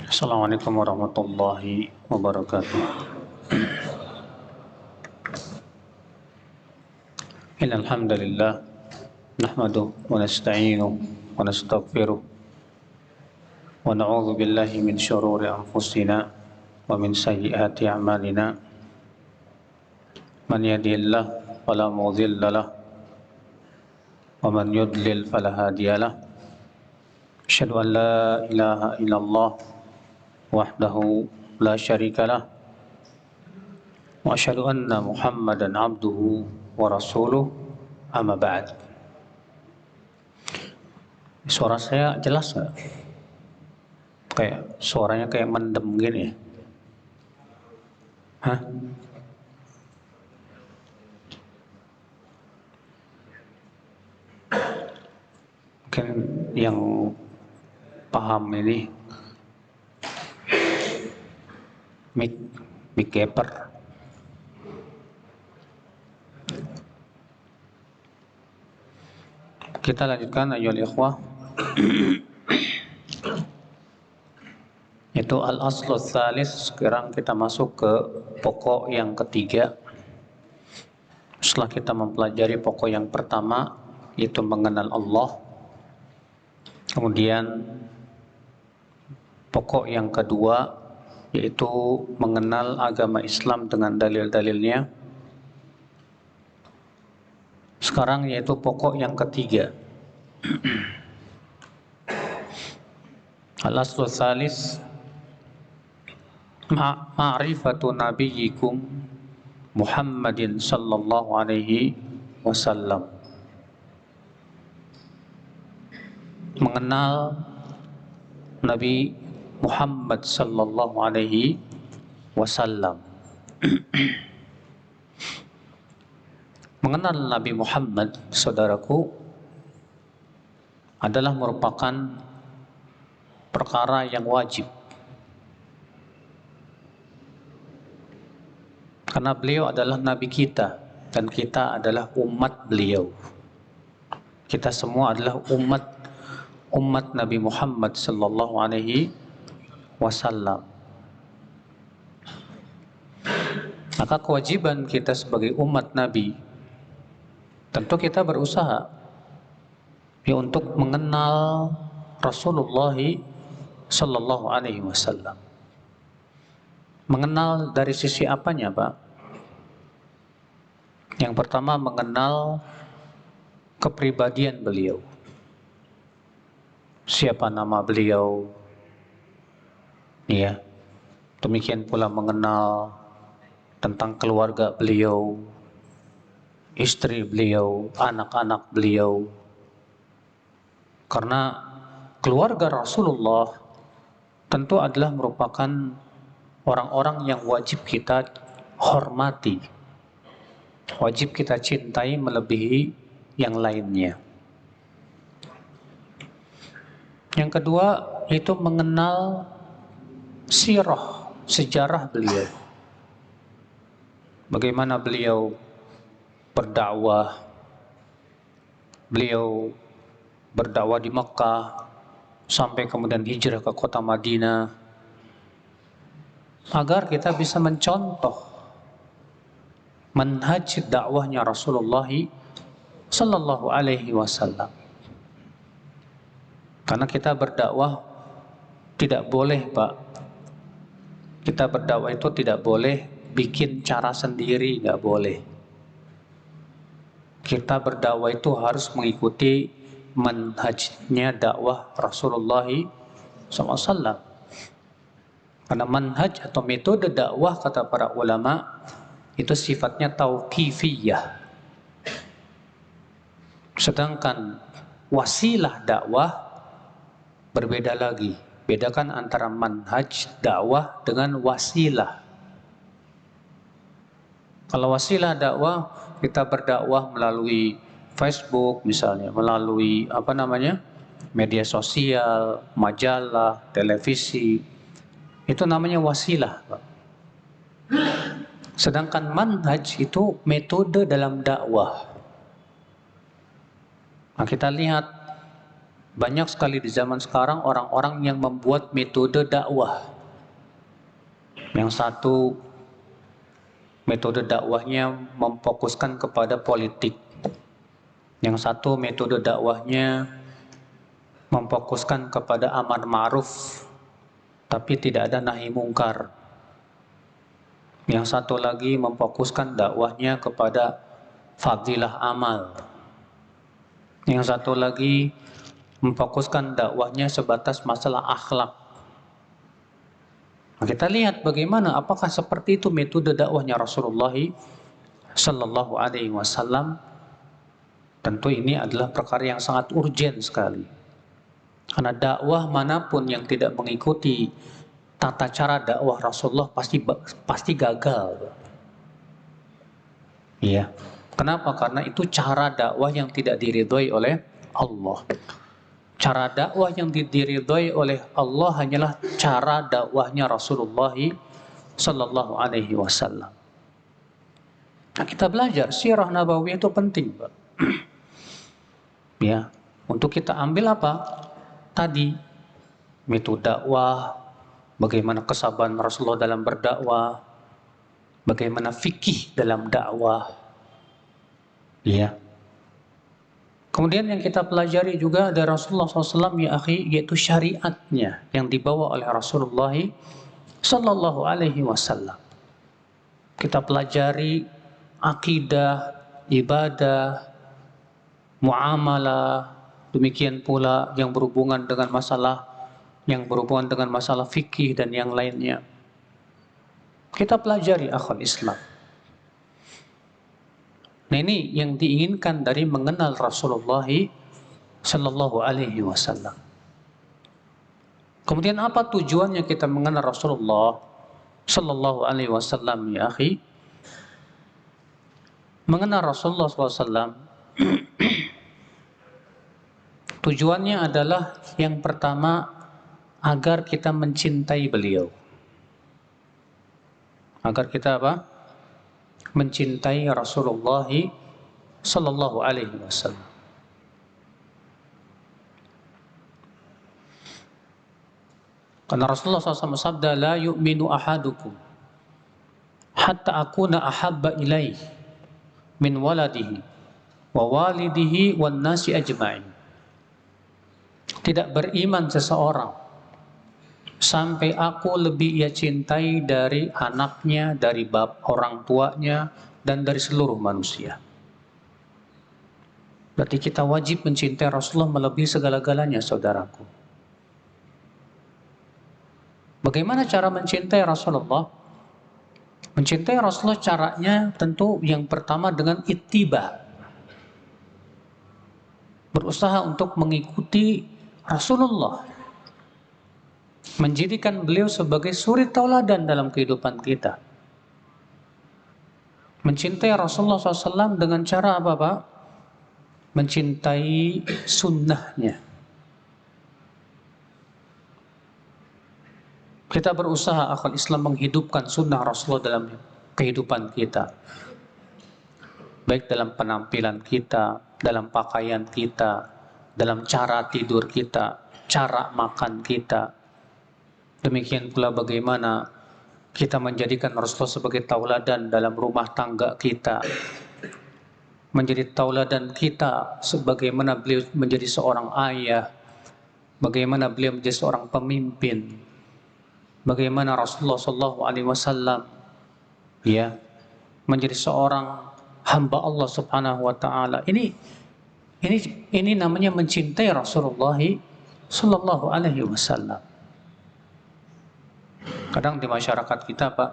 Assalamualaikum warahmatullahi wabarakatuh. Innal hamdalillah nahmaduhu wa nasta'inuhu wa nastaghfiruh wa na'udzu billahi min syururi anfusina wa min sayyiati a'malina. Man yahdihillahu fala mudilla lahu wa man yudlil fala hadiya lahu. Asyhadu an la ilaha illallah wahdahu la syarika lah wa asyhadu anna Muhammadan abduhu wa rasuluh, amma ba'd. Suara saya jelas nggak? Kayak suaranya kayak mendem gini. Hah? Mungkin yang paham ini mic gapper. Kita lanjutkan ayyuhal ikhwah. Itu al-aslu tsalis. Sekarang kita masuk ke pokok yang ketiga. Setelah kita mempelajari pokok yang pertama, yaitu mengenal Allah. Kemudian pokok yang kedua, yaitu mengenal agama Islam dengan dalil-dalilnya. Sekarang yaitu pokok yang ketiga. Al-aslu tsalis ma'rifatu nabiyyikum Muhammadin sallallahu alaihi wasallam. Mengenal Nabi Muhammad sallallahu alaihi wasallam. Mengenal Nabi Muhammad, saudaraku, adalah merupakan perkara yang wajib. Karena beliau adalah Nabi kita dan kita adalah umat beliau. Kita semua adalah umat Nabi Muhammad sallallahu alaihi wasallam. Maka kewajiban kita sebagai umat Nabi, tentu kita berusaha untuk mengenal Rasulullah sallallahu alaihi wasallam. Mengenal dari sisi apanya, Pak? Yang pertama, mengenal kepribadian beliau. Siapa nama beliau? Ya. Demikian pula mengenal tentang keluarga beliau, istri beliau, anak-anak beliau. Karena keluarga Rasulullah tentu adalah merupakan orang-orang yang wajib kita hormati, wajib kita cintai melebihi yang lainnya. Yang kedua, itu mengenal sirah, sejarah beliau. Bagaimana beliau berdakwah. Beliau berdakwah di Mekah sampai kemudian hijrah ke kota Madinah, agar kita bisa mencontoh manhaj dakwahnya Rasulullah sallallahu alaihi wasallam. Karena kita berdakwah tidak boleh, Pak. Kita berdakwah itu tidak boleh bikin cara sendiri, nggak boleh. Kita berdakwah itu harus mengikuti manhajnya dakwah Rasulullah SAW. Karena manhaj atau metode dakwah, kata para ulama, itu sifatnya tauqifiyah. Sedangkan wasilah dakwah berbeda lagi. Bedakan antara manhaj dakwah dengan wasilah. Kalau wasilah dakwah, kita berdakwah melalui Facebook misalnya, melalui media sosial, majalah, televisi. Itu namanya wasilah, Pak. Sedangkan manhaj itu metode dalam dakwah. Nah, kita lihat Banyak sekali di zaman sekarang orang-orang yang membuat metode dakwah. Yang satu metode dakwahnya memfokuskan kepada politik. Yang satu metode dakwahnya memfokuskan kepada amar ma'ruf tapi tidak ada nahi mungkar. Yang satu lagi memfokuskan dakwahnya kepada fadilah amal. Yang satu lagi memfokuskan dakwahnya sebatas masalah akhlak. Nah, kita lihat bagaimana, apakah seperti itu metode dakwahnya Rasulullah Sallallahu Alaihi Wasallam. Tentu ini adalah perkara yang sangat urgen sekali. Karena dakwah manapun yang tidak mengikuti tata cara dakwah Rasulullah pasti gagal. Iya. Kenapa? Karena itu cara dakwah yang tidak diridhoi oleh Allah. Cara dakwah yang diridhoi oleh Allah hanyalah cara dakwahnya Rasulullah Sallallahu Alaihi Wasallam. Nah, kita belajar sirah nabawiyah itu penting, Pak. Ya, untuk kita ambil apa? Tadi metode dakwah, bagaimana kesabaran Rasulullah dalam berdakwah, bagaimana fikih dalam dakwah. Ya. Kemudian yang kita pelajari juga dari Rasulullah SAW ya akhi, yaitu syariatnya yang dibawa oleh Rasulullah Sallallahu Alaihi Wasallam. Kita pelajari akidah, ibadah, muamalah, demikian pula yang berhubungan dengan masalah fikih dan yang lainnya. Kita pelajari akhwal Islam. Nah, ini yang diinginkan dari mengenal Rasulullah Sallallahu Alaihi Wasallam. Kemudian apa tujuannya kita mengenal Rasulullah Sallallahu Alaihi Wasallam ya akhi? Mengenal Rasulullah SAW tujuannya adalah yang pertama agar kita mencintai beliau. Agar kita apa? Mencintai Rasulullah Sallallahu Alaihi Wasallam. Karena Rasulullah SAW sabda, la yu'minu ahadukum hatta akuna ahabba ilaih min waladihi wa walidihi wan nasi ajma'in. Tidak beriman seseorang sampai aku lebih ia cintai dari anaknya, dari orang tuanya, dan dari seluruh manusia. Berarti kita wajib mencintai Rasulullah melebihi segala-galanya, saudaraku. Bagaimana cara mencintai Rasulullah? Mencintai Rasulullah caranya tentu yang pertama dengan ittiba. Berusaha untuk mengikuti Rasulullah. Menjadikan beliau sebagai suri tauladan dalam kehidupan kita. Mencintai Rasulullah SAW dengan cara apa, Pak? Mencintai sunnahnya. Kita berusaha akal Islam menghidupkan sunnah Rasulullah dalam kehidupan kita. Baik dalam penampilan kita, dalam pakaian kita, dalam cara tidur kita, cara makan kita. Demikian pula bagaimana kita menjadikan Rasulullah sebagai tauladan dalam rumah tangga kita. Menjadi tauladan kita sebagaimana beliau menjadi seorang ayah. Bagaimana beliau menjadi seorang pemimpin. Bagaimana Rasulullah SAW ya menjadi seorang hamba Allah Subhanahu wa taala. Ini namanya mencintai Rasulullah sallallahu alaihi wasallam. Kadang di masyarakat kita, Pak,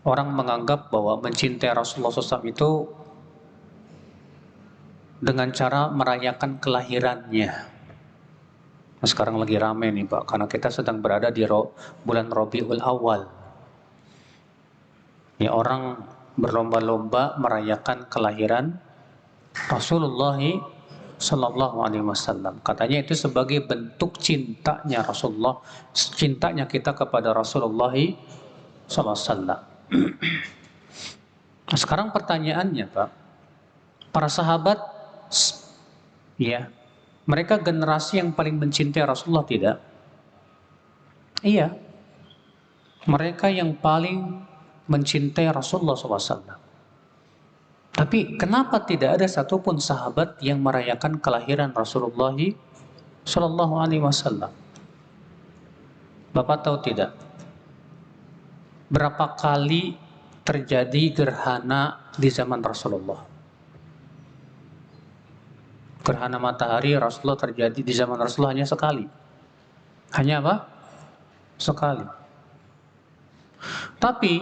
orang menganggap bahwa mencintai Rasulullah SAW itu dengan cara merayakan kelahirannya. Nah, sekarang lagi rame nih, Pak, karena kita sedang berada di bulan Rabiul Awal. Ya, orang berlomba-lomba merayakan kelahiran Rasulullah Sallallahu Alaihi Wasallam. Katanya itu sebagai bentuk cintanya Rasulullah, cintanya kita kepada Rasulullah Sallallahu Alaihi Wasallam. Nah, sekarang pertanyaannya, Pak, para sahabat ya Mereka generasi yang paling mencintai Rasulullah tidak? Iya, mereka yang paling mencintai Rasulullah SAW. Tapi kenapa tidak ada satupun sahabat yang merayakan kelahiran Rasulullah Shallallahu Alaihi Wasallam? Bapak tahu tidak? Berapa kali terjadi gerhana di zaman Rasulullah? Gerhana matahari Rasulullah terjadi di zaman Rasulullah hanya sekali. Hanya apa? Sekali. Tapi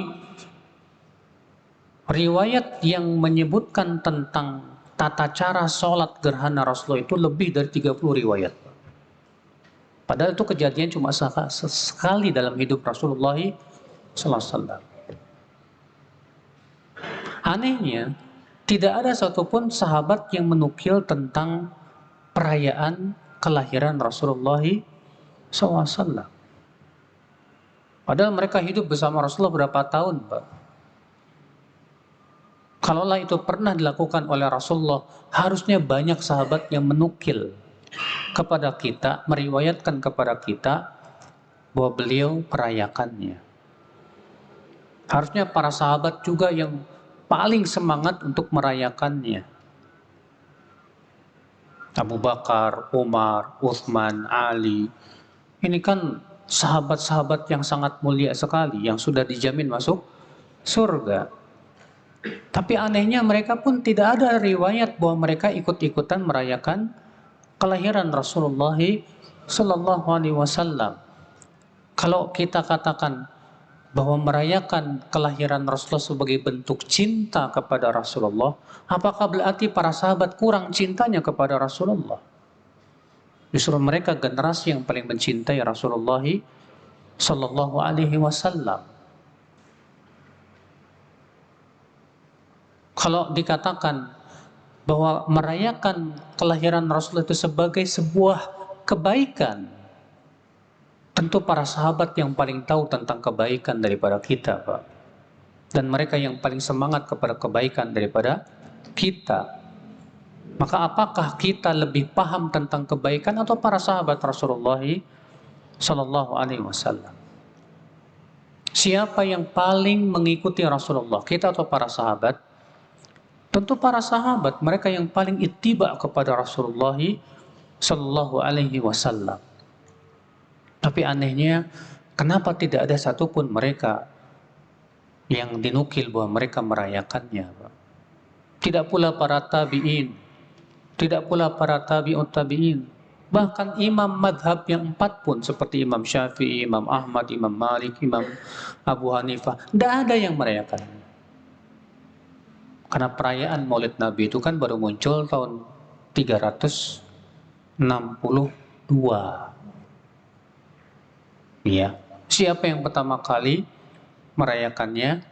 riwayat yang menyebutkan tentang tata cara sholat gerhana Rasulullah itu lebih dari 30 riwayat. Padahal itu kejadian cuma sekali dalam hidup Rasulullah SAW. Anehnya, tidak ada satupun sahabat yang menukil tentang perayaan kelahiran Rasulullah SAW. Padahal mereka hidup bersama Rasulullah berapa tahun, Pak? Kalaulah itu pernah dilakukan oleh Rasulullah, harusnya banyak sahabat yang menukil kepada kita, meriwayatkan kepada kita bahwa beliau merayakannya. Harusnya para sahabat juga yang paling semangat untuk merayakannya. Abu Bakar, Umar, Utsman, Ali. Ini kan sahabat-sahabat yang sangat mulia sekali, yang sudah dijamin masuk surga. Tapi anehnya mereka pun tidak ada riwayat bahwa mereka ikut-ikutan merayakan kelahiran Rasulullah Sallallahu Alaihi Wasallam. Kalau kita katakan bahwa merayakan kelahiran Rasulullah sebagai bentuk cinta kepada Rasulullah, apakah berarti para sahabat kurang cintanya kepada Rasulullah? Justru mereka generasi yang paling mencintai Rasulullah Sallallahu Alaihi Wasallam. Kalau dikatakan bahwa merayakan kelahiran Rasulullah itu sebagai sebuah kebaikan, tentu para sahabat yang paling tahu tentang kebaikan daripada kita, Pak. Dan mereka yang paling semangat kepada kebaikan daripada kita. Maka apakah kita lebih paham tentang kebaikan atau para sahabat Rasulullah Sallallahu Alaihi Wasallam? Siapa yang paling mengikuti Rasulullah, kita atau para sahabat? Tentu para sahabat, mereka yang paling ittiba kepada Rasulullah Sallallahu Alaihi Wasallam. Tapi anehnya, kenapa tidak ada satupun mereka yang dinukil bahwa mereka merayakannya? Tidak pula para tabi'in, tidak pula para tabi'ut tabi'in. Bahkan imam madhab yang 4 pun, seperti Imam Syafi'i, Imam Ahmad, Imam Malik, Imam Abu Hanifah, tidak ada yang merayakannya. Karena perayaan Maulid Nabi itu kan baru muncul tahun 362. Ya, siapa yang pertama kali merayakannya?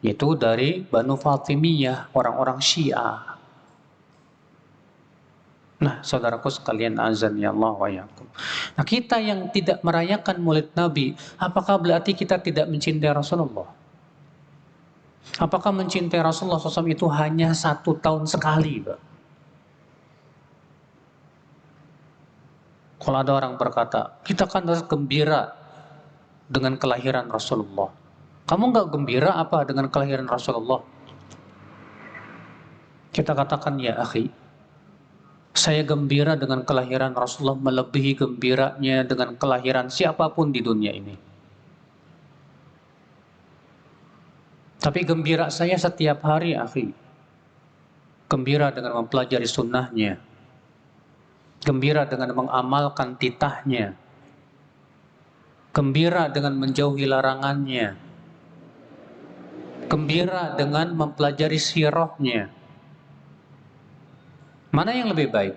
Itu dari Banu Fatimiyah, orang-orang Syiah. Nah, saudaraku sekalian, azan ya Allah wa yakum. Nah, kita yang tidak merayakan Maulid Nabi, apakah berarti kita tidak mencintai Rasulullah? Apakah mencintai Rasulullah SAW itu hanya 1 tahun sekali, Pak? Kalau ada orang berkata, kita kan harus gembira dengan kelahiran Rasulullah. Kamu nggak gembira apa dengan kelahiran Rasulullah? Kita katakan, ya akhi, saya gembira dengan kelahiran Rasulullah melebihi gembiranya dengan kelahiran siapapun di dunia ini. Tapi gembira saya setiap hari, akhi. Gembira dengan mempelajari sunnahnya. Gembira dengan mengamalkan titahnya. Gembira dengan menjauhi larangannya. Gembira dengan mempelajari sirahnya. Mana yang lebih baik?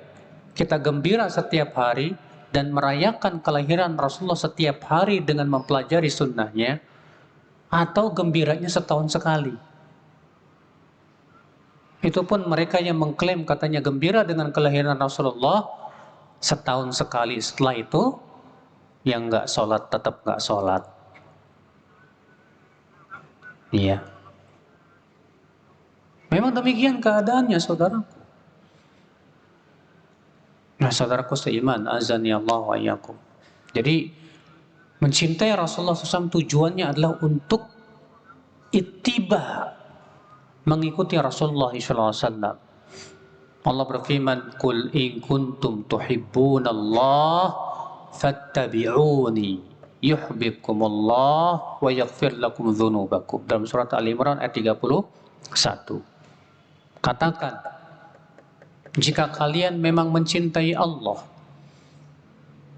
Kita gembira setiap hari dan merayakan kelahiran Rasulullah setiap hari dengan mempelajari sunnahnya, atau gembiranya setahun sekali? Itu pun mereka yang mengklaim katanya gembira dengan kelahiran Rasulullah setahun sekali. Setelah itu, yang nggak sholat tetap nggak sholat. Iya. Memang demikian keadaannya, saudaraku. Nah, saudaraku seiman, azani Allah wa iyyakum. Jadi mencintai Rasulullah SAW tujuannya adalah untuk ittiba, mengikuti Rasulullah SAW. Allah berfirman, "Qul in kuntum tuhibbunallah fattabi'uni yuhibbukumullah wa yaghfir lakum dzunubakum." Dalam surat Al-Imran ayat 31. Katakan, jika kalian memang mencintai Allah,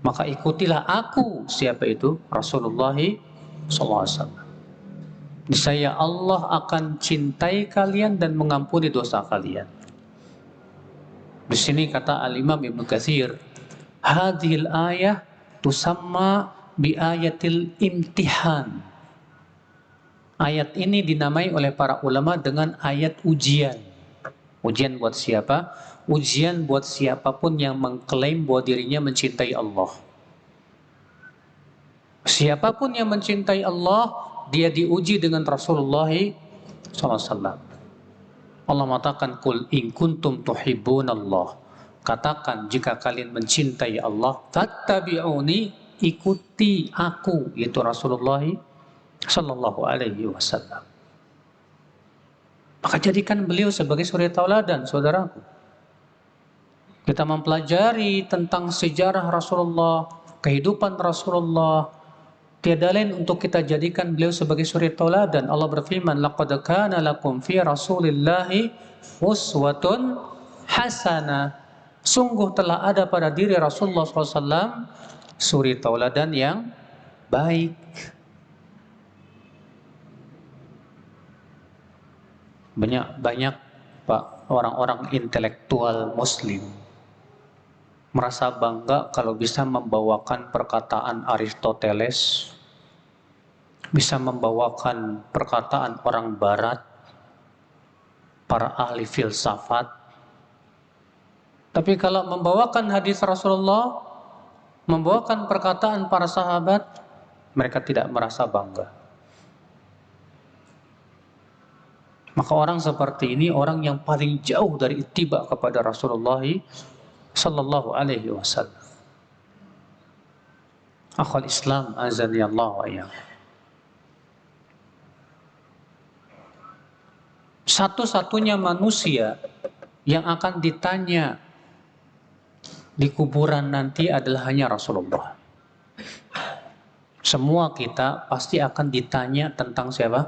maka ikutilah aku. Siapa itu? Rasulullah SAW. Niscaya Allah akan cintai kalian dan mengampuni dosa kalian. Di sini kata Al-Imam Ibnu Katsir, hadhil ayah tusamma bi ayatil imtihan. Ayat ini dinamai oleh para ulama dengan ayat ujian. Ujian buat siapa? Ujian buat siapapun yang mengklaim bahwa dirinya mencintai Allah. Siapapun yang mencintai Allah, dia diuji dengan Rasulullah SAW. Allah mengatakan, "Qul in kuntum tuhibbunallah." Katakan, jika kalian mencintai Allah, fattabi'uni, ikuti aku, yaitu Rasulullah sallallahu alaihi wasallam. Maka jadikan beliau sebagai suri tauladan, saudaraku. Kita mempelajari tentang sejarah Rasulullah, kehidupan Rasulullah. Tiada lain untuk kita jadikan beliau sebagai suri tauladan. Allah berfirman, "Laqad kana lakum fi Rasulillahi uswatun hasanah." Sungguh telah ada pada diri Rasulullah SAW suri tauladan yang baik. Banyak Pak orang-orang intelektual Muslim merasa bangga kalau bisa membawakan perkataan Aristoteles, bisa membawakan perkataan orang Barat, para ahli filsafat. Tapi kalau membawakan hadis Rasulullah, membawakan perkataan para sahabat, mereka tidak merasa bangga. Maka orang seperti ini orang yang paling jauh dari ittiba kepada Rasulullah sallallahu alaihi wasallam. Akhul Islam, azani Allah wa iyyakum. Satu-satunya manusia yang akan ditanya di kuburan nanti adalah hanya Rasulullah. Semua kita pasti akan ditanya tentang siapa?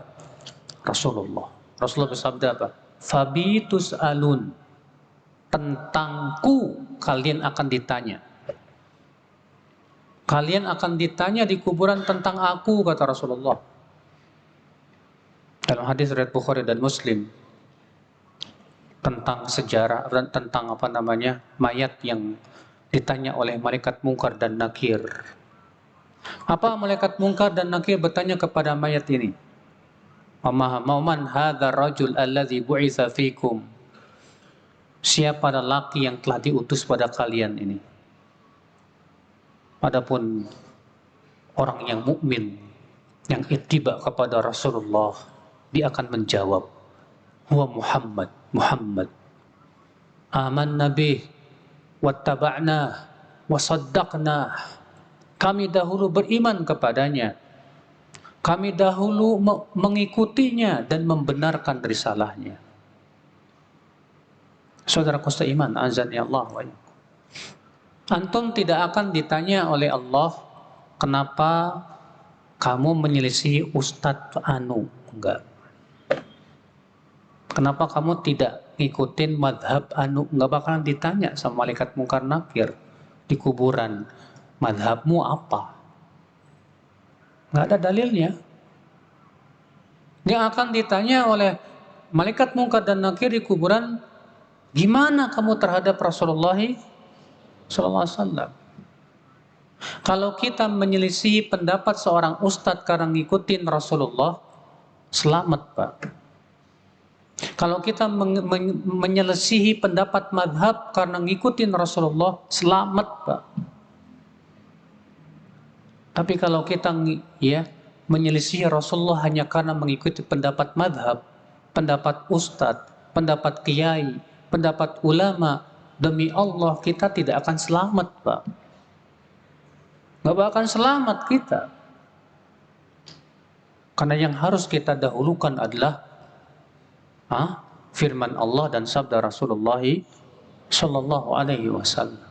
Rasulullah. Rasulullah bersabda apa? Fabi tus'alun. Tentangku kalian akan ditanya. Kalian akan ditanya di kuburan tentang aku, kata Rasulullah. Dalam hadis riwayat Bukhari dan Muslim tentang sejarah dan tentang mayat yang ditanya oleh malaikat Munkar dan Nakir. Apa malaikat Munkar dan Nakir bertanya kepada mayat ini? "Man hadzal rajul alladzi bu'itsa fikum?" Siapa lelaki yang telah diutus pada kalian ini? Adapun orang yang mukmin, yang ittiba kepada Rasulullah, dia akan menjawab, "Huwa Muhammad, Muhammad. Amanna bih, wattaba'na, wasaddaqna." Kami dahulu beriman kepadanya. Kami dahulu mengikutinya dan membenarkan risalahnya. Saudaraku seiman, azan ya Allah wa iyyakum. Antum tidak akan ditanya oleh Allah, kenapa kamu menyelisihi Ustadz Anu? Enggak. Kenapa kamu tidak ngikutin madhab Anu? Enggak bakalan ditanya sama malaikat Munkar Nakir di kuburan. Madhabmu apa? Enggak ada dalilnya. Yang akan ditanya oleh malaikat Munkar dan Nakir di kuburan, gimana kamu terhadap Rasulullah SAW? Kalau kita menyelisih pendapat seorang ustadz karena ngikutin Rasulullah, selamat Pak. Kalau kita menyelisihi pendapat madhab karena ngikutin Rasulullah, selamat Pak. Tapi kalau kita menyelisihi Rasulullah hanya karena mengikuti pendapat madhab, pendapat ustadz, pendapat kiai, pendapat ulama, demi Allah kita tidak akan selamat, Pak. Nggak akan selamat kita. Karena yang harus kita dahulukan adalah firman Allah dan sabda Rasulullah Shallallahu Alaihi Wasallam.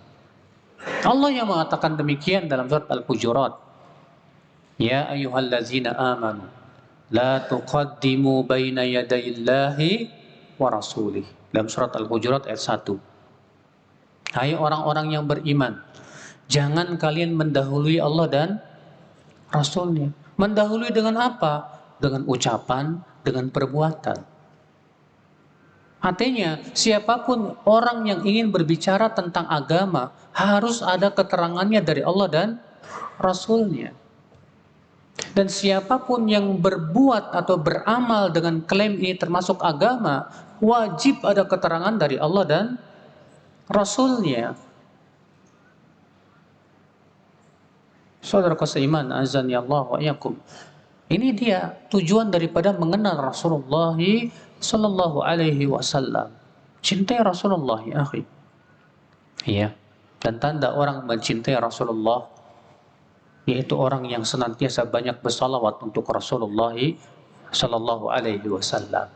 Allah yang mengatakan demikian dalam surat Al-Hujurat. Ya ayyuhallazina amanu la tuqaddimu baina yadayillahi wa rasulih. Dalam surat Al-Hujurat ayat 1. Hai orang-orang yang beriman, jangan kalian mendahului Allah dan Rasulnya. Mendahului dengan apa? Dengan ucapan, dengan perbuatan. Artinya, siapapun orang yang ingin berbicara tentang agama, harus ada keterangannya dari Allah dan Rasulnya. Dan siapapun yang berbuat atau beramal dengan klaim ini termasuk agama, wajib ada keterangan dari Allah dan Rasulnya. Saudara seiman, azan ya Allah wa iyyakum. Ini dia tujuan daripada mengenal Rasulullah Sallallahu Alaihi Wasallam. Cintai Rasulullah, ya akhi. Iya. Dan tanda orang mencintai Rasulullah, yaitu orang yang senantiasa banyak bersalawat untuk Rasulullah Sallallahu Alaihi Wasallam.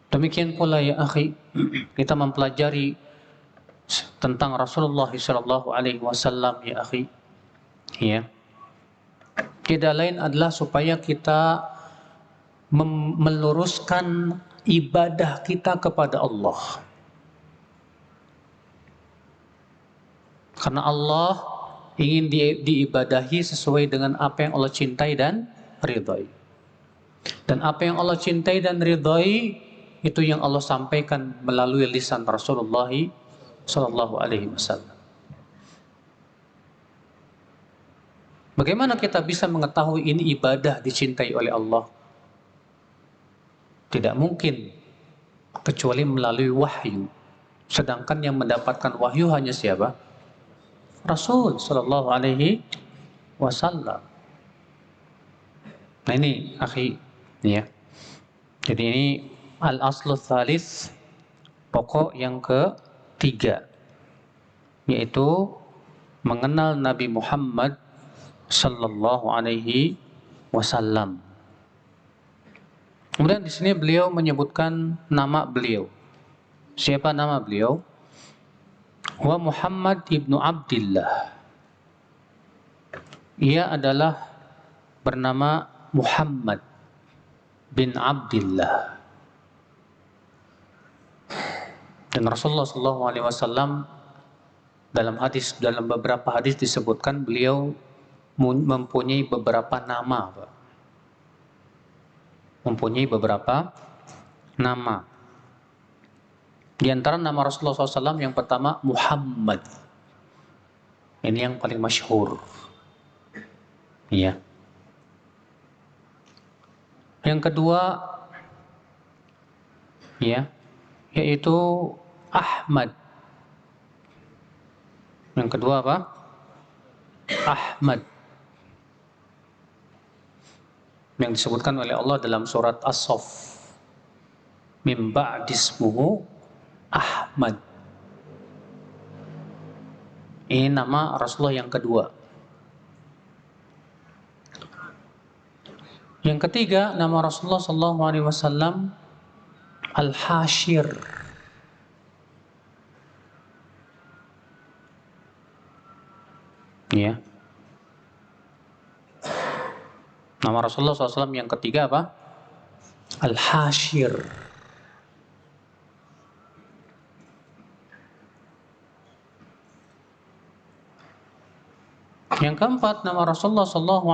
Demikian pula ya akhi, kita mempelajari tentang Rasulullah Sallallahu Alaihi Wasallam ya akhi. Ya. Tidak lain adalah supaya kita meluruskan ibadah kita kepada Allah. Karena Allah ingin diibadahi sesuai dengan apa yang Allah cintai dan ridhai. Dan apa yang Allah cintai dan ridhai itu yang Allah sampaikan melalui lisan Rasulullah Sallallahu Alaihi Wasallam. Bagaimana kita bisa mengetahui ini ibadah dicintai oleh Allah? Tidak mungkin kecuali melalui wahyu. Sedangkan yang mendapatkan wahyu hanya siapa? Rasul Sallallahu Alaihi Wasallam. Nah ini akhi, ya. Jadi ini al-aslu tsalis, pokok yang ketiga, yaitu mengenal Nabi Muhammad Sallallahu Alaihi Wasallam. Kemudian di sini beliau menyebutkan nama beliau. Siapa nama beliau? Wa Muhammad ibnu Abdillah. Ia adalah bernama Muhammad bin Abdillah. Dan Rasulullah Sallallahu Alaihi Wasallam dalam beberapa hadis disebutkan beliau mempunyai beberapa nama, Pak. Mempunyai beberapa nama. Di antara nama Rasulullah SAW yang pertama Muhammad. Ini yang paling masyhur. Iya. Yang kedua, ya, yaitu Ahmad. Yang kedua apa? Ahmad. Yang disebutkan oleh Allah dalam surat As-Saff. Min ba'dismuhu Ahmad. Ini nama Rasulullah yang kedua. Yang ketiga, nama Rasulullah Sallallahu Alaihi Wasallam Al-Hashir. Ya. Nama Rasulullah SAW yang ketiga apa? Al-Hashir. Yang keempat, nama Rasulullah SAW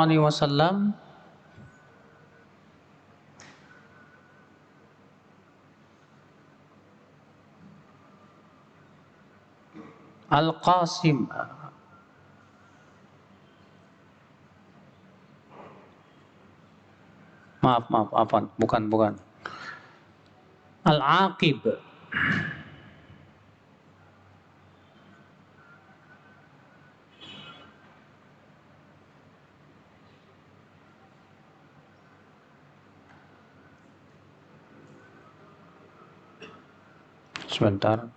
Al-Qasim. Maaf, bukan. Al-Aqib. Sebentar.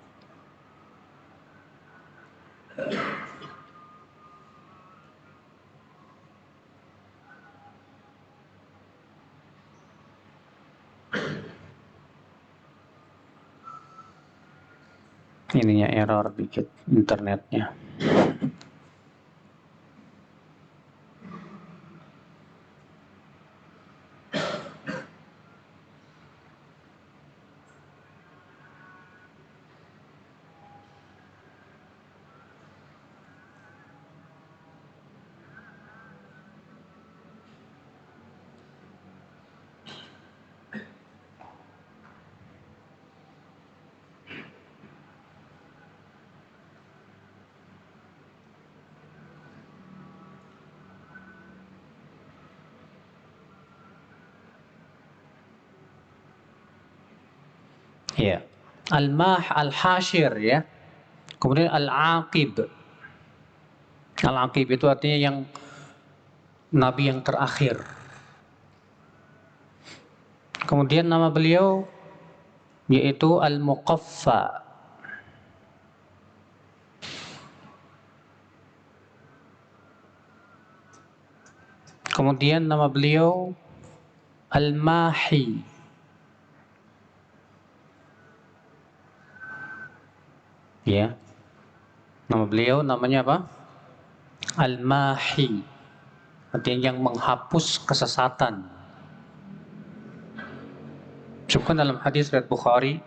Ininya error dikit internetnya. Ya, al-hashir ya. Kemudian al-aqib. Al-aqib itu artinya yang nabi yang terakhir. Kemudian nama beliau yaitu al-muqaffa. Kemudian nama beliau al-mahi. Ya. Nama beliau namanya apa? Al-mahi. Artinya yang menghapus kesesatan. Sebutkan dalam hadis riwayat Bukhari,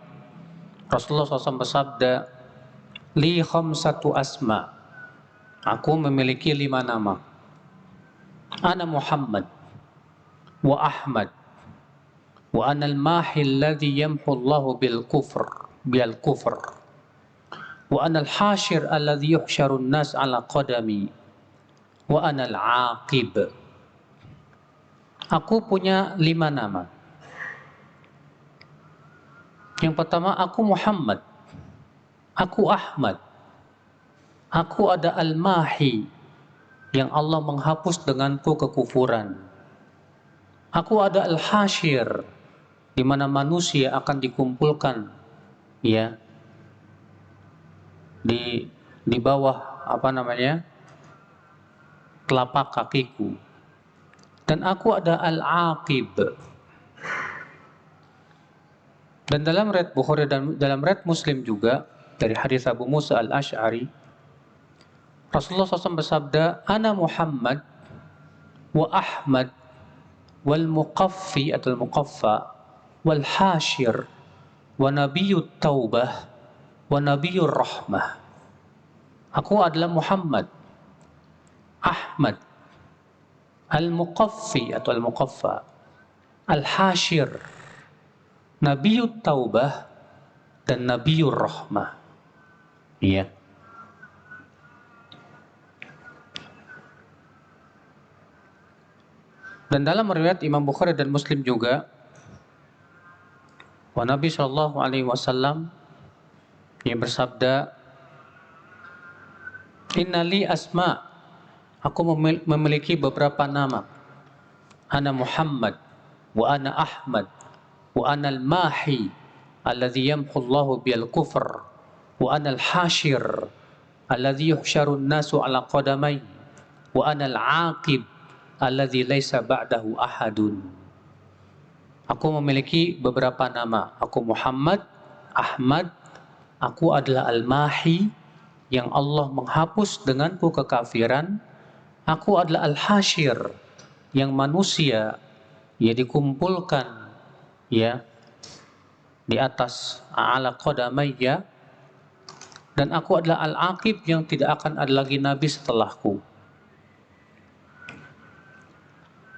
Rasulullah SAW bersabda, "Li khamsatu asma." Aku memiliki 5 nama. Ana Muhammad wa Ahmad wa ana al-mahi alladhi yamhu Allahu bil kufr wa ana al-hashir alladhi yuhsyaru an-nas ala qadami wa ana al-aqib. Aku punya 5 nama. Yang pertama, aku Muhammad, aku Ahmad, aku ada al-mahi, yang Allah menghapus denganku kekufuran. Aku ada al-hashir, di mana manusia akan dikumpulkan, ya, di bawah telapak kakiku. Dan aku ada al-aqib. Dan dalam riwayat Bukhari dan dalam riwayat Muslim juga dari hadis Abu Musa al-Asy'ari, Rasulullah SAW bersabda, "Ana Muhammad wa Ahmad wal muqaffi atau muqaffa wal hashir wa nabiyyut taubah wa nabiyyur rahmah." Aku adalah Muhammad, Ahmad, al-muqaffi atau al-muqaffa, al-hashir, nabiyyut taubah, dan nabiyyur rahmah. Iya. Dan dalam riwayat Imam Bukhari dan Muslim juga, Nabi Shallallahu Alaihi Wasallam yang bersabda, "Inna li asma." Aku memiliki beberapa nama. Ana Muhammad, wa ana Ahmad, wa ana al-mahi, alladhi yamhu Allahu bil kufr, wa ana al-hashir, alladhi yuhsyaru an-nasu ala qadamai, wa ana al-aqib, alladzi laisa ba'dahu ahadun. Aku memiliki beberapa nama. Aku Muhammad, Ahmad, aku adalah Al-Mahi, yang Allah menghapus denganku kekafiran. Aku adalah Al-Hashir, yang manusia dikumpulkan ya di atas ala qadamayya, dan aku adalah Al-Aqib, yang tidak akan ada lagi nabi setelahku.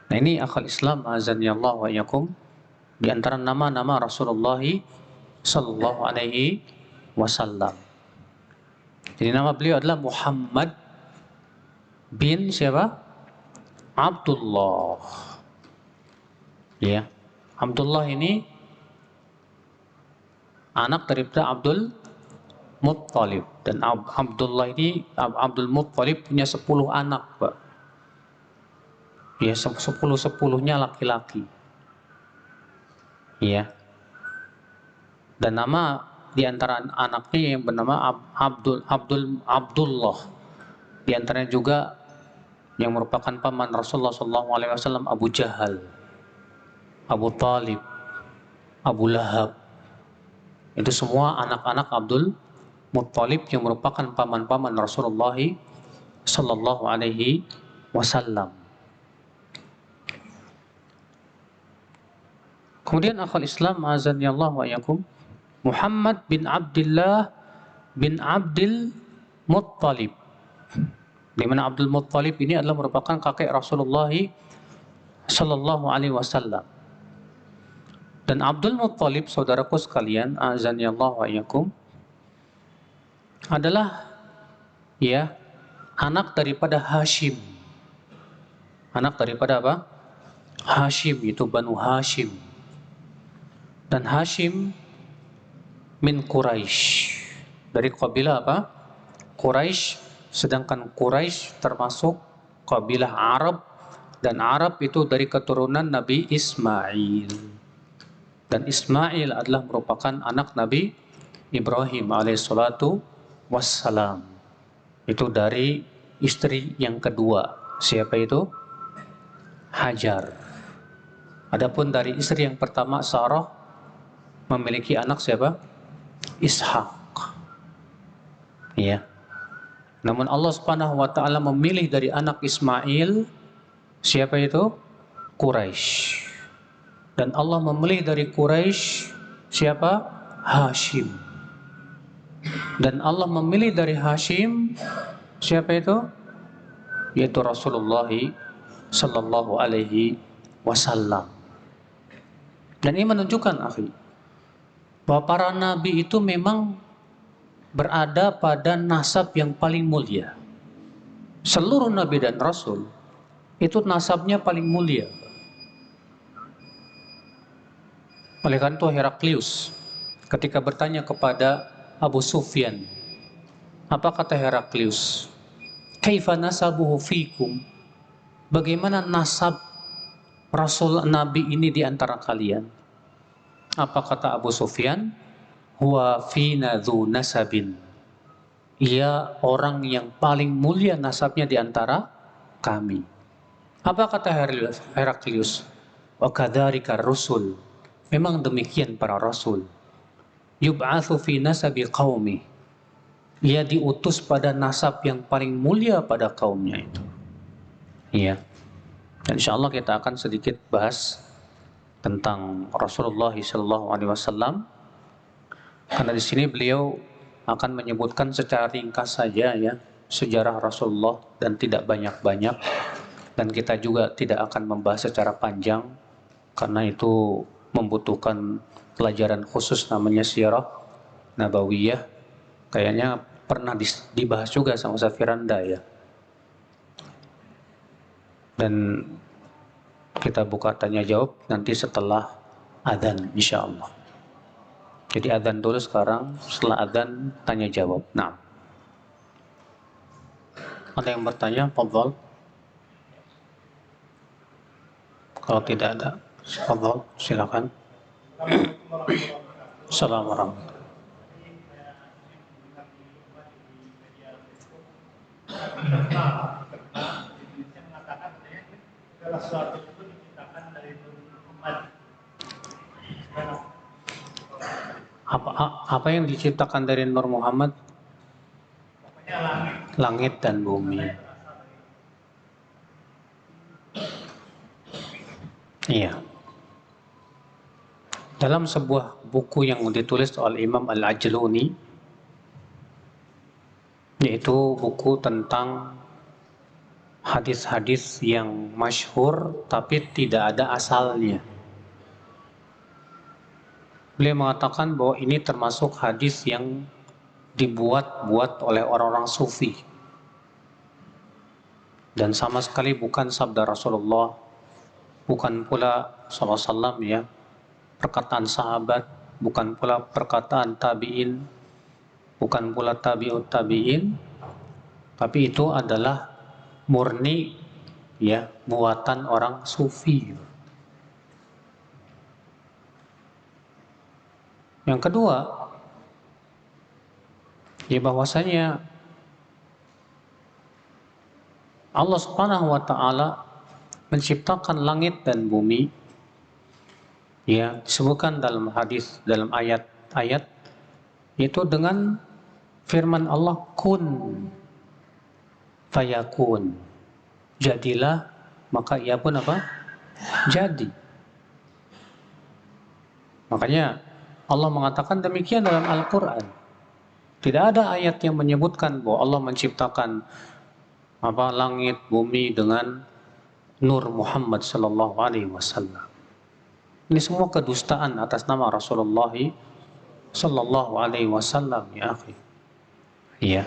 Nah, ini akal Islam azani Allah wa yakum, di antara nama-nama Rasulullah sallallahu alaihi wasallam. Jadi nama beliau adalah Muhammad bin siapa? Abdullah. Ya. Abdullah ini anak daripada Abdul Muttalib, dan Abdullah ini, Abdul Muttalib punya 10 anak, Pak. Ya, 10-10-nya laki-laki. Ya. Dan nama di antara anaknya yang bernama Abdullah. Di antaranya juga yang merupakan paman Rasulullah SAW, Abu Jahal, Abu Talib, Abu Lahab. Itu semua anak-anak Abdul Muttalib yang merupakan paman-paman Rasulullah Sallallahu Alaihi Wasallam. Kemudian akhul Islam azani Allah wa yakum, Muhammad bin Abdullah bin Abdul Muttalib. Di mana Abdul Muttalib ini adalah merupakan kakek Rasulullah Sallallahu Alaihi Wasallam. Dan Abdul Muttalib, saudaraku sekalian, azani Allah wa yakum, adalah ya anak daripada Hashim. Anak daripada apa? Hashim, itu Banu Hashim. Dan Hashim min Quraisy, dari kabilah apa? Quraisy. Sedangkan Quraisy termasuk kabilah Arab, dan Arab itu dari keturunan Nabi Ismail. Dan Ismail adalah merupakan anak Nabi Ibrahim alaihissalatu wassalam. Itu dari istri yang kedua. Siapa itu? Hajar. Adapun dari istri yang pertama, Sarah, memiliki anak siapa? Ishak. Ya. Namun Allah Subhanahu wa taala memilih dari anak Ismail siapa itu? Quraisy. Dan Allah memilih dari Quraisy siapa? Hashim. Dan Allah memilih dari Hashim siapa itu? Yaitu Rasulullah Sallallahu Alaihi Wasallam. Dan ini menunjukkan, akhi, bahwa para nabi itu memang berada pada nasab yang paling mulia. Seluruh nabi dan rasul itu nasabnya paling mulia. Oleh karena itu Heraklius ketika bertanya kepada Abu Sufyan, apa kata Heraklius? Kaifa nasabuhu fikum? Bagaimana nasab Rasul Nabi ini di antara kalian? Apa kata Abu Sufyan? Huwa fina dzu nasabin. Ia orang yang paling mulia nasabnya di antara kami. Apa kata Heraklius? Wa kadzalika rusul. Memang demikian para rasul. Yub'atsu fi nasabi qaumi. Ia diutus pada nasab yang paling mulia pada kaumnya itu. Iya. Dan insyaallah kita akan sedikit bahas tentang Rasulullah SAW, karena di sini beliau akan menyebutkan secara ringkas saja ya sejarah Rasulullah dan tidak banyak-banyak, dan kita juga tidak akan membahas secara panjang karena itu membutuhkan pelajaran khusus namanya Sirah Nabawiyah. Kayaknya pernah dibahas juga sama Ustaz Firanda ya. Dan kita buka tanya jawab nanti setelah adzan insyaallah. Jadi adzan dulu sekarang, setelah adzan tanya jawab. Nah, ada yang bertanya? Fadhal. Kalau tidak ada, fadhal, silakan. Assalamualaikum warahmatullahi wabarakatuh. Suatu itu diciptakan dari Muhammad. Apa yang diciptakan dari Nur Muhammad? Pokoknya langit dan bumi. Iya. Dalam sebuah buku yang ditulis oleh Imam Al-Ajluni, yaitu buku tentang hadis-hadis yang masyhur tapi tidak ada asalnya. Beliau mengatakan bahwa ini termasuk hadis yang dibuat-buat oleh orang-orang sufi. Dan sama sekali bukan sabda Rasulullah, bukan pula SAW ya, perkataan sahabat, bukan pula perkataan tabi'in, bukan pula tabi'ut tabi'in, tapi itu adalah murni ya buatan orang sufi. Yang kedua, Ya bahwasanya Allah Subhanahu wa taala menciptakan langit dan bumi, ya disebutkan dalam hadis, dalam ayat-ayat, itu dengan firman Allah, kun fayakun, jadilah, maka ia pun apa? Jadi. Makanya Allah mengatakan demikian dalam Al-Quran. Tidak ada ayat yang menyebutkan bahwa Allah menciptakan langit, bumi dengan nur Muhammad Sallallahu Alaihi Wasallam. Ini semua kedustaan atas nama Rasulullah Sallallahu Alaihi Wasallam, ya akhi. Iya.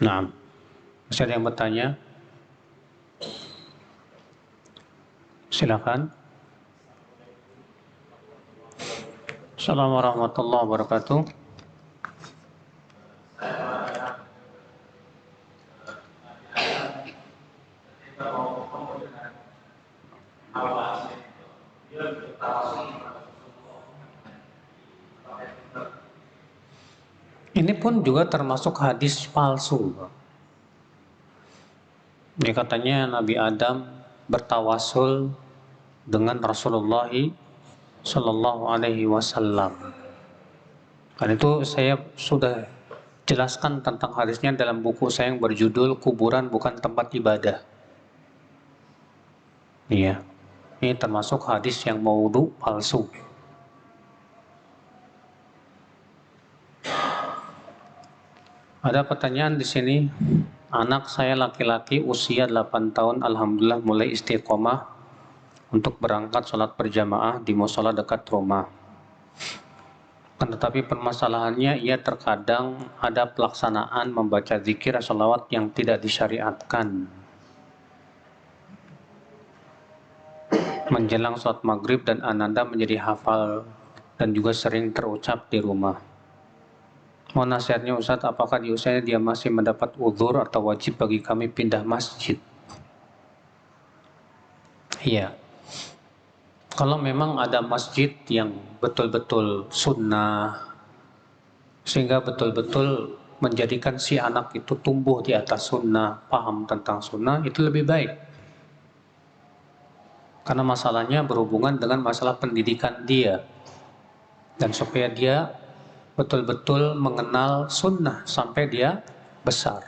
Nah, masih ada yang bertanya? Silakan. Assalamualaikum warahmatullahi wabarakatuh. Ini pun juga termasuk hadis palsu. Ini katanya Nabi Adam bertawasul dengan Rasulullah Sallallahu Alaihi Wasallam. Karena itu saya sudah jelaskan tentang hadisnya dalam buku saya yang berjudul Kuburan Bukan Tempat Ibadah. Iya, ini termasuk hadis yang maudhu, palsu. Ada pertanyaan di sini. Anak saya laki-laki usia 8 tahun, alhamdulillah mulai istiqomah untuk berangkat sholat berjamaah di musola dekat rumah. Tetapi permasalahannya ia terkadang ada pelaksanaan membaca zikir sholawat yang tidak disyariatkan menjelang sholat maghrib, dan ananda menjadi hafal dan juga sering terucap di rumah. Mohon nasihatnya Ustadz, apakah di usianya dia masih mendapat uzur atau wajib bagi kami pindah masjid? Iya. Kalau memang ada masjid yang betul-betul sunnah, sehingga betul-betul menjadikan si anak itu tumbuh di atas sunnah, paham tentang sunnah, itu lebih baik. Karena masalahnya berhubungan dengan masalah pendidikan dia. Dan supaya dia betul-betul mengenal sunnah sampai dia besar.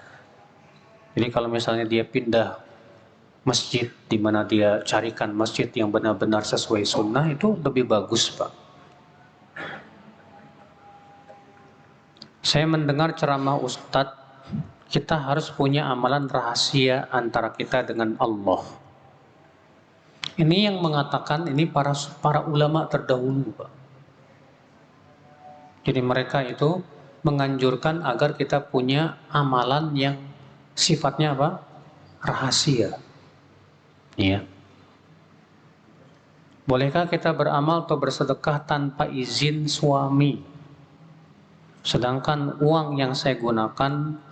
Jadi kalau misalnya dia pindah masjid, di mana dia carikan masjid yang benar-benar sesuai sunnah, itu lebih bagus, Pak. Saya mendengar ceramah Ustadz, kita harus punya amalan rahasia antara kita dengan Allah. Ini yang mengatakan ini para ulama terdahulu, Pak. Jadi mereka itu menganjurkan agar kita punya amalan yang sifatnya apa? Rahasia. Iya. Bolehkah kita beramal atau bersedekah tanpa izin suami? Sedangkan uang yang saya gunakan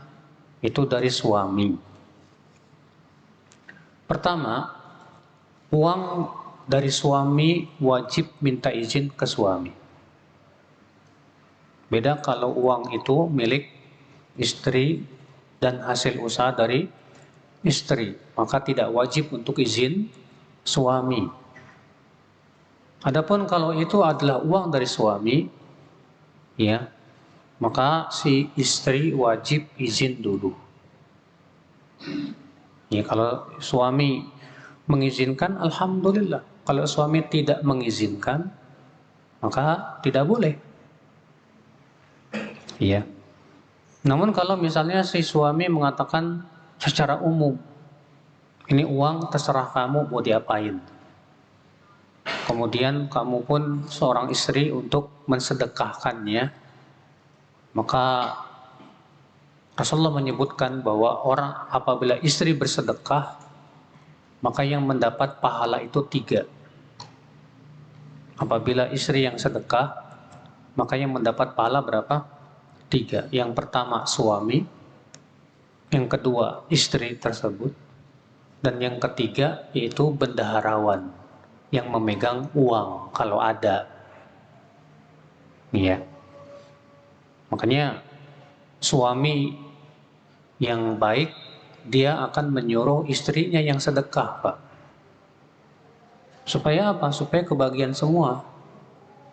itu dari suami. Pertama, uang dari suami wajib minta izin ke suami. Beda kalau uang itu milik istri dan hasil usaha dari istri, maka tidak wajib untuk izin suami. Adapun kalau itu adalah uang dari suami, ya, maka si istri wajib izin dulu. Ya, kalau suami mengizinkan, alhamdulillah. Kalau suami tidak mengizinkan, maka tidak boleh. Iya. Namun kalau misalnya si suami mengatakan secara umum, ini uang terserah kamu mau diapain. Kemudian kamu pun seorang istri untuk mensedekahkannya, maka Rasulullah menyebutkan bahwa orang apabila istri bersedekah, maka yang mendapat pahala itu 3. Apabila istri yang sedekah, maka yang mendapat pahala berapa? 3. Yang pertama suami, yang kedua istri tersebut, dan yang ketiga yaitu bendaharawan yang memegang uang kalau ada. Iya. Makanya suami yang baik, dia akan menyuruh istrinya yang sedekah, Pak. Supaya apa? Supaya kebagian semua.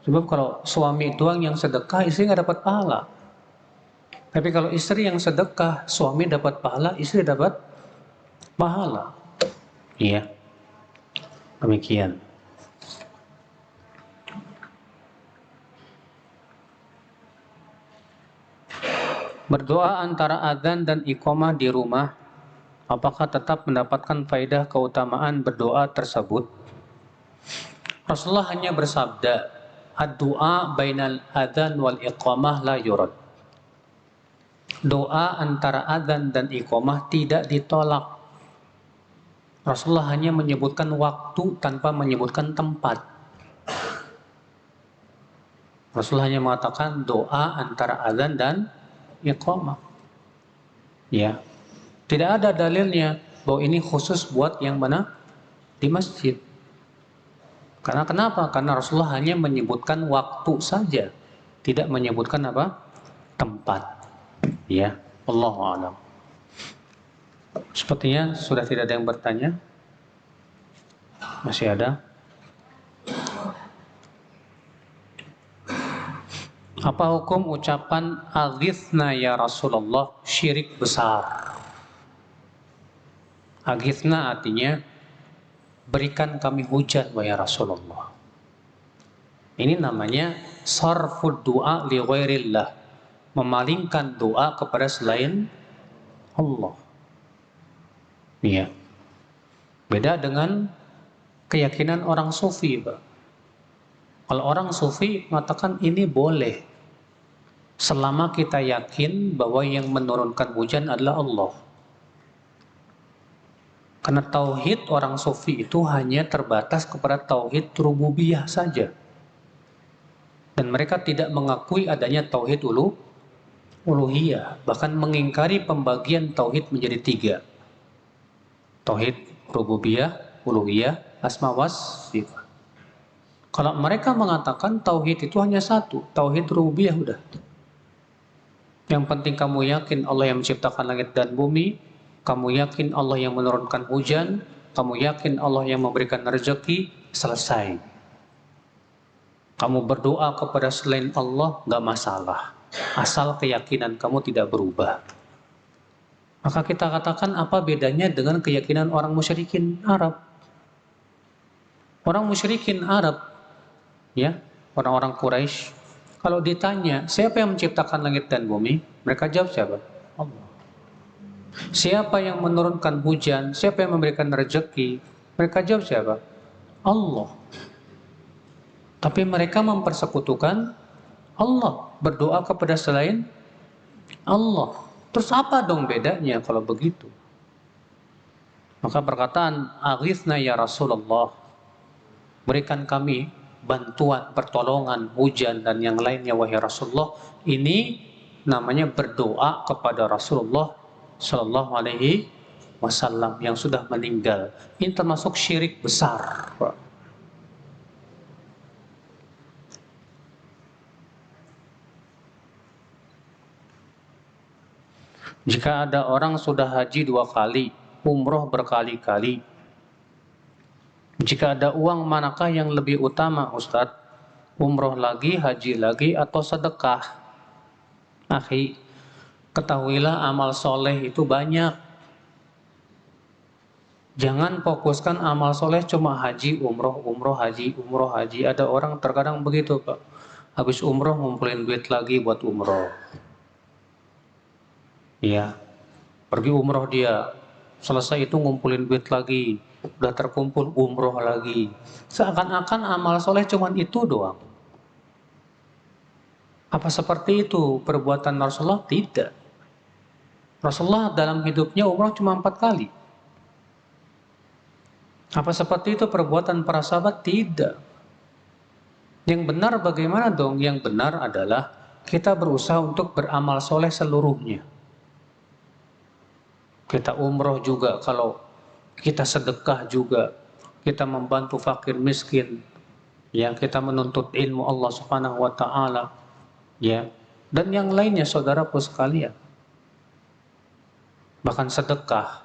Sebab kalau suami doang yang sedekah, istri nggak dapat pahala. Tapi kalau istri yang sedekah, suami dapat pahala, istri dapat pahala. Iya, demikian. Berdoa antara adzan dan iqamah di rumah, apakah tetap mendapatkan faedah keutamaan berdoa tersebut? Rasulullah hanya bersabda, ad-du'a bainal adzan wal iqamah la yurad. Doa antara adzan dan iqamah tidak ditolak. Rasulullah hanya menyebutkan waktu tanpa menyebutkan tempat. Rasulullah hanya mengatakan doa antara adzan dan iqamah. Ya. Tidak ada dalilnya bahwa ini khusus buat yang mana di masjid. Karena kenapa? Karena Rasulullah hanya menyebutkan waktu saja, tidak menyebutkan apa? Tempat. Ya, Allahu a'lam. Sepertinya sudah tidak ada yang bertanya. Masih ada? Apa hukum ucapan aghithna ya Rasulullah syirik besar? Aghithna artinya berikan kami hujan wahai Rasulullah. Ini namanya sarfud du'a li ghairillah, memalingkan doa kepada selain Allah. Iya. Beda dengan keyakinan orang sufi, Pak. Kalau orang sufi mengatakan ini boleh selama kita yakin bahwa yang menurunkan hujan adalah Allah. Karena tauhid orang sufi itu hanya terbatas kepada tauhid rububiyah saja. Dan mereka tidak mengakui adanya tauhid uluhiyah, bahkan mengingkari pembagian tauhid menjadi 3. Tauhid rububiyah, uluhiyah, asma was sifat. Kalau mereka mengatakan tauhid itu hanya 1, tauhid rububiyah udah. Yang penting kamu yakin Allah yang menciptakan langit dan bumi, kamu yakin Allah yang menurunkan hujan, kamu yakin Allah yang memberikan rezeki, selesai. Kamu berdoa kepada selain Allah, nggak masalah. Asal keyakinan kamu tidak berubah. Maka kita katakan apa bedanya dengan keyakinan orang musyrikin Arab? Orang musyrikin Arab, ya, orang-orang Quraisy, kalau ditanya siapa yang menciptakan langit dan bumi, mereka jawab siapa? Allah. Siapa yang menurunkan hujan? Siapa yang memberikan rezeki? Mereka jawab siapa? Allah. Tapi mereka mempersekutukan Allah, berdoa kepada selain Allah. Terus apa dong bedanya kalau begitu? Maka perkataan aghithna ya Rasulullah, berikan kami bantuan, pertolongan, hujan dan yang lainnya wahai Rasulullah, ini namanya berdoa kepada Rasulullah Shallallahu Alaihi Wasallam yang sudah meninggal. Ini termasuk syirik besar. Jika ada orang sudah haji 2 kali, umroh berkali-kali, jika ada uang manakah yang lebih utama Ustadz? Umroh lagi, haji lagi, atau sedekah? Akhi, ketahuilah amal soleh itu banyak. Jangan fokuskan amal soleh cuma haji, umroh, umroh, haji, umroh, haji. Ada orang terkadang begitu, Pak. Habis umroh ngumpulin duit lagi buat umroh. Iya, pergi umroh dia, selesai itu ngumpulin duit lagi, udah terkumpul umroh lagi. Seakan-akan amal soleh cuma itu doang. Apa seperti itu perbuatan Rasulullah? Tidak. Rasulullah dalam hidupnya umroh cuma 4 kali. Apa seperti itu perbuatan para sahabat? Tidak. Yang benar bagaimana dong? Yang benar adalah kita berusaha untuk beramal soleh seluruhnya. Kita umroh juga, kalau kita sedekah juga, kita membantu fakir miskin, ya, kita menuntut ilmu Allah Subhanahu wa taala, ya, Dan yang lainnya saudaraku sekalian. Bahkan sedekah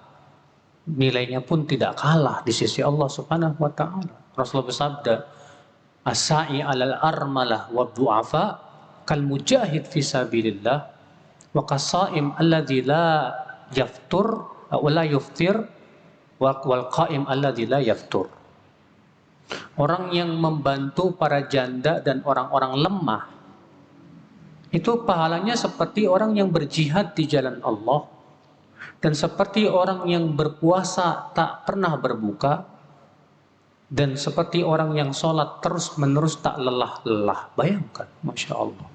nilainya pun tidak kalah di sisi Allah Subhanahu wa taala. Rasulullah bersabda, "As-sa'i 'alal armalah wa du'afa kal mujahid fi sabilillah wa qasaim alladzi la yaftur wa la yuftir wal qa'im alladzi la yaftur." Orang yang membantu para janda dan orang-orang lemah itu pahalanya seperti orang yang berjihad di jalan Allah dan seperti orang yang berpuasa tak pernah berbuka dan seperti orang yang sholat terus-menerus tak lelah-lelah. Bayangkan, Masya Allah.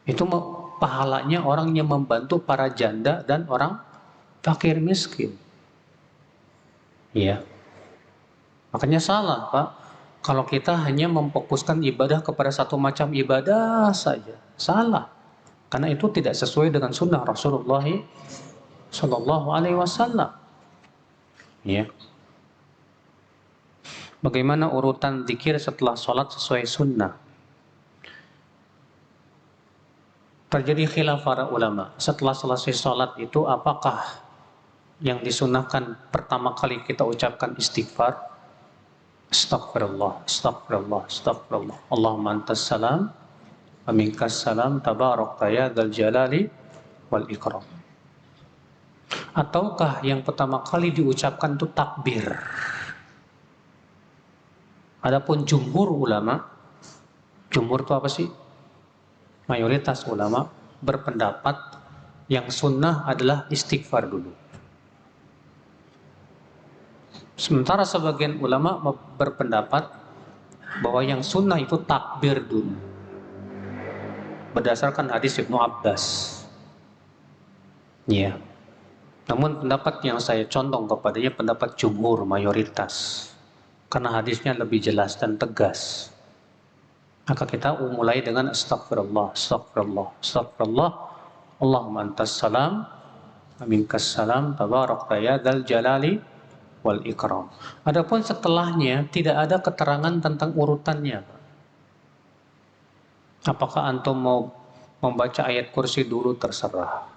Itu pahalanya orang yang membantu para janda dan orang fakir miskin. Iya. Makanya salah, Pak. Kalau kita hanya memfokuskan ibadah kepada satu macam ibadah saja. Salah. Karena itu tidak sesuai dengan sunnah Rasulullah Sallallahu Alaihi Wasallam. Ya. Bagaimana urutan zikir setelah sholat sesuai sunnah? Terjadi khilaf para ulama. Setelah selesai sholat itu apakah yang disunahkan pertama kali kita ucapkan istighfar? Astaghfirullah, astaghfirullah, astaghfirullah. Allahumma antas salam, wa minkas salam, tabarakta ya dzal jalali wal ikram. Ataukah yang pertama kali diucapkan itu takbir? Adapun jumhur ulama, jumhur itu apa sih? Mayoritas ulama berpendapat yang sunnah adalah istighfar dulu. Sementara sebagian ulama berpendapat bahwa yang sunnah itu takbir dulu. Berdasarkan hadis Ibnu Abbas. Ya. Namun pendapat yang saya condong kepadanya pendapat jumhur mayoritas. Karena hadisnya lebih jelas dan tegas. Maka kita mulai dengan astaghfirullah, astaghfirullah, astaghfirullah. Allahumma antas salam, wa minkas salam, tabarakta ya dzal jalali wal ikram. Adapun setelahnya tidak ada keterangan tentang urutannya. Apakah antum mau membaca ayat kursi dulu terserah.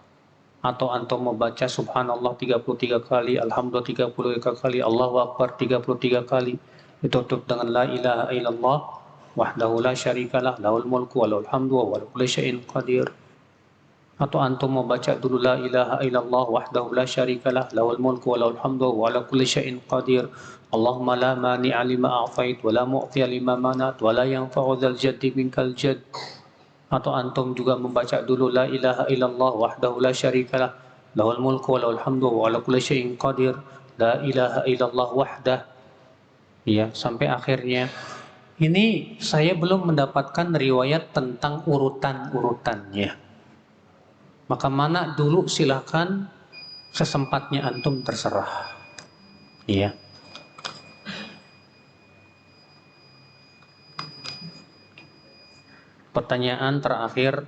Atau antum membaca subhanallah 33 kali, alhamdulillah 33 kali, Allahu akbar 33 kali. Ditutup dengan la ilaha illallah wahdahu la syarikalah lahul mulku wa lahul hamdu wa huwa ala kulli syai'in qadir. Atau antum membaca dulu la ilaha illallah wahdahu la syarikalah lahul mulku wa lahul hamdu wa ala kulli syai'in qadir. Allahumma la mani'a lima a'tait wa la mu'tiya lima manat wa la yanfa'u dzal jaddi minkal jadd. Atau antum juga membaca dulu la ilaha illallah wahdahu la syarikalah lahul mulku wa lahul hamdu wa ala kulli syai'in qadir. La ilaha illallah wahdah. Ya, sampai akhirnya. Ini saya belum mendapatkan riwayat tentang urutan-urutannya. Maka mana dulu silakan, sesempatnya antum terserah. Iya. Pertanyaan terakhir,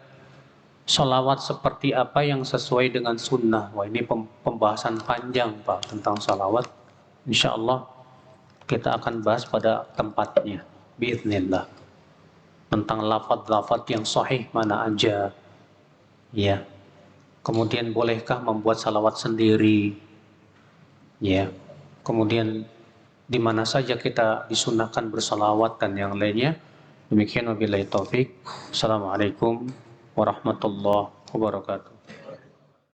sholawat seperti apa yang sesuai dengan sunnah? Wah, ini pembahasan panjang Pak tentang sholawat. Insya Allah kita akan bahas pada tempatnya. Biiznillah. Tentang lafaz-lafaz yang sahih mana aja. Ya. Kemudian bolehkah membuat salawat sendiri? Ya. Kemudian di mana saja kita disunahkan bersalawat dan yang lainnya. Demikian wabillahi taufik. Assalamualaikum warahmatullahi wabarakatuh.